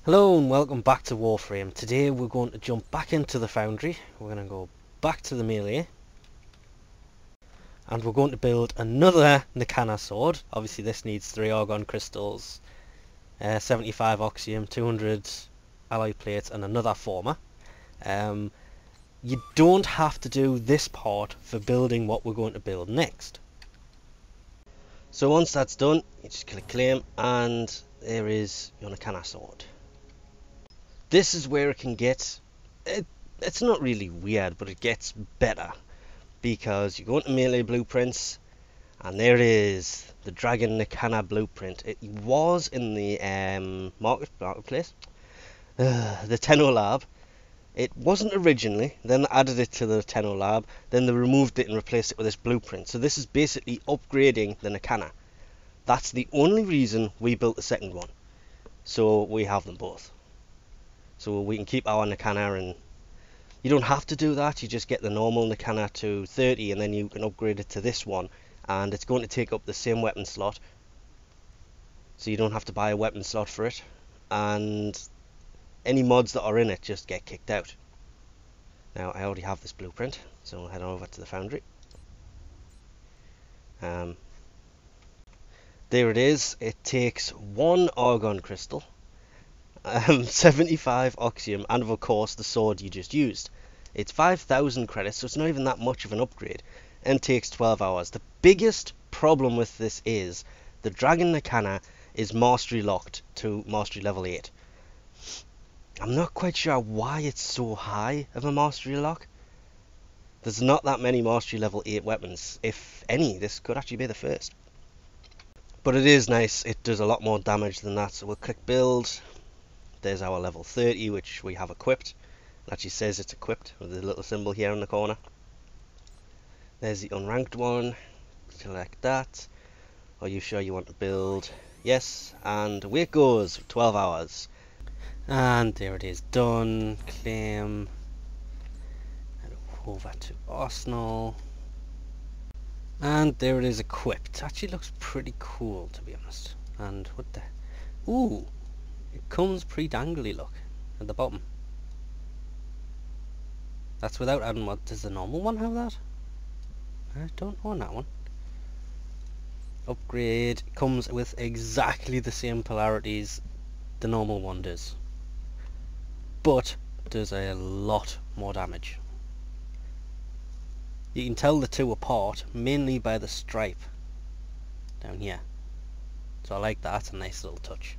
Hello and welcome back to Warframe. Today we're going to jump back into the foundry. We're going to go back to the melee and we're going to build another Nikana sword. Obviously this needs 3 argon crystals, 75 oxium, 200 alloy plates and another former. You don't have to do this part for building what we're going to build next. So once that's done, you just click claim and there is your Nikana sword. This is where it can get, it's not really weird, but it gets better. Because you go into melee blueprints, and there it is, the Dragon Nikana blueprint. It was in the marketplace, the Tenno lab. It wasn't originally, then they added it to the Tenno lab, then they removed it and replaced it with this blueprint. So this is basically upgrading the Nikana. That's the only reason we built the second one. So we have them both. So we can keep our Nikana, and you don't have to do that, you just get the normal Nikana to 30 and then you can upgrade it to this one, and it's going to take up the same weapon slot, so you don't have to buy a weapon slot for it, and any mods that are in it just get kicked out. Now I already have this blueprint, so I'll head over to the foundry. There it is. It takes 1 argon crystal, 75 oxium, and of course the sword you just used. It's 5,000 credits, so it's not even that much of an upgrade, and takes 12 hours. The biggest problem with this is the Dragon Nikana is mastery locked to mastery level 8. I'm not quite sure why it's so high of a mastery lock. There's not that many mastery level 8 weapons. If any, this could actually be the first. But it is nice, it does a lot more damage than that, so we'll click build. There's our level 30, which we have equipped. It actually says it's equipped with the little symbol here in the corner. There's the unranked one. Select that. Are you sure you want to build? Yes, and away it goes. 12 hours. And there it is, done. Claim. And over to Arsenal. And there it is, equipped. Actually looks pretty cool, to be honest. And what the... Ooh! It comes pre-dangly, look, at the bottom. That's without adding what, does the normal one have that? I don't know on that one. Upgrade comes with exactly the same polarities the normal one does, but does a lot more damage. You can tell the two apart mainly by the stripe down here, so I like that. It's a nice little touch.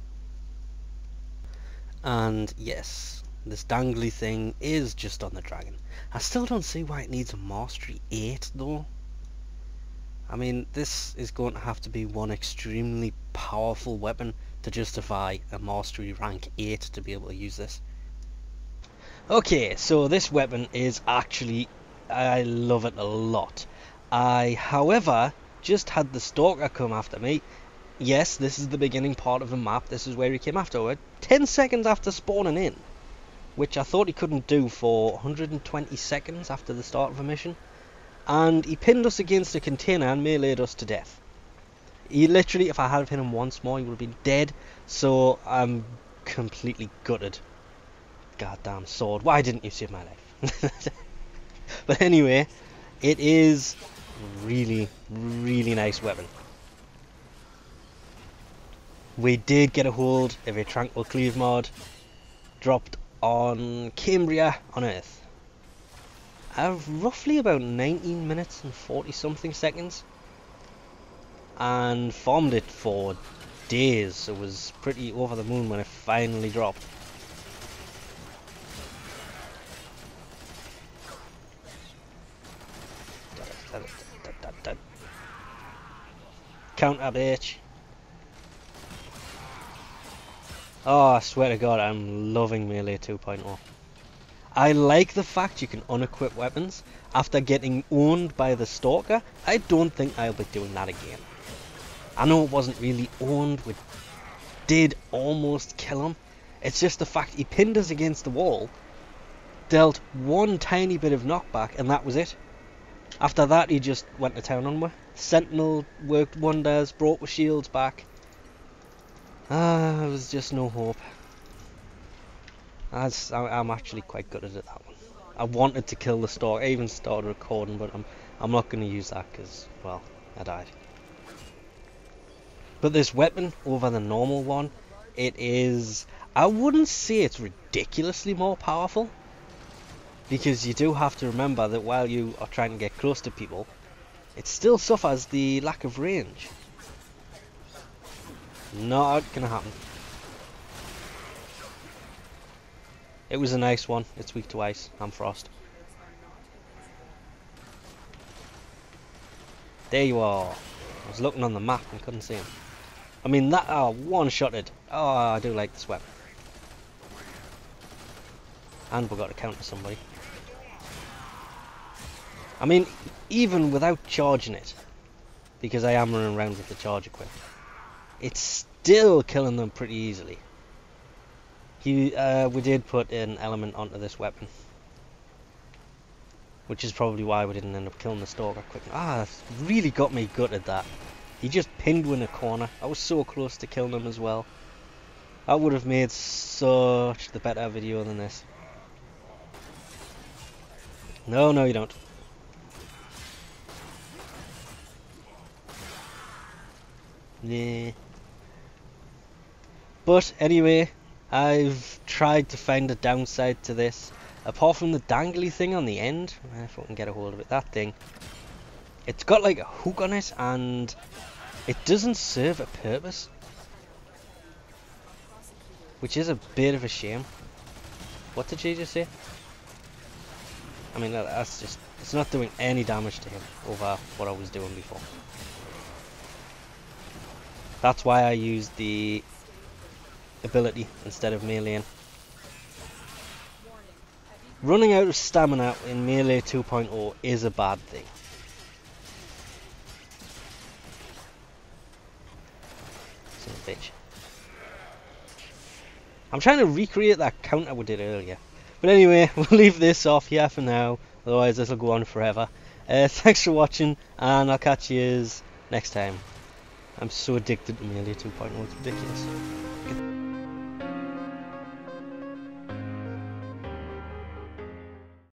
And yes, this dangly thing is just on the dragon. I still don't see why it needs a mastery 8 though. I mean, this is going to have to be one extremely powerful weapon to justify a mastery rank 8 to be able to use this. Okay, so this weapon is actually, I love it a lot. I, however, just had the stalker come after me. Yes, this is the beginning part of the map. This is where he came afterward. 10 seconds after spawning in, which I thought he couldn't do for 120 seconds after the start of a mission. And he pinned us against a container and meleeed us to death. He literally, if I had hit him once more, he would have been dead. So I'm completely gutted. Goddamn sword. Why didn't you save my life? But anyway, it is really, really nice weapon. We did get a hold of a Tranquil Cleave mod dropped on Cambria on Earth. Roughly about 19 minutes and 40 something seconds. And farmed it for days. It was pretty over the moon when it finally dropped. Counter bitch. Oh, I swear to God, I'm loving Melee 2.0. I like the fact you can unequip weapons after getting owned by the Stalker. I don't think I'll be doing that again. I know it wasn't really owned, we did almost kill him. It's just the fact he pinned us against the wall, dealt one tiny bit of knockback, and that was it. After that, he just went to town on me. Sentinel worked wonders, brought the shields back. There was just no hope. I'm actually quite good at it, that one. I wanted to kill the stork. I even started recording, but I'm not going to use that because, well, I died. But this weapon over the normal one, it is, I wouldn't say it's ridiculously more powerful, because you do have to remember that while you are trying to get close to people, it still suffers the lack of range. Not gonna happen. It was a nice one. It's weak to ice and frost. There you are. I was looking on the map and couldn't see him. I mean, that one-shotted. Oh, I do like this weapon. And we've got to counter somebody. I mean, even without charging it, because I am running around with the charge equipped, it's still killing them pretty easily. We did put an element onto this weapon, which is probably why we didn't end up killing the stalker quick. That's really got me gutted that. He just pinned in a corner. I was so close to killing him as well. I would have made such the better video than this. No, you don't. Nah. But anyway, I've tried to find a downside to this. Apart from the dangly thing on the end, if I can get a hold of it, that thing. It's got like a hook on it and it doesn't serve a purpose. Which is a bit of a shame. What did she just say? I mean, that's just, it's not doing any damage to him over what I was doing before. That's why I used the ability instead of meleeing. Running out of stamina in Melee 2.0 is a bad thing. Son of a bitch. I'm trying to recreate that counter we did earlier. But anyway, we'll leave this off here for now, otherwise this will go on forever. Thanks for watching, and I'll catch you next time. I'm so addicted to Melee 2.0, it's ridiculous.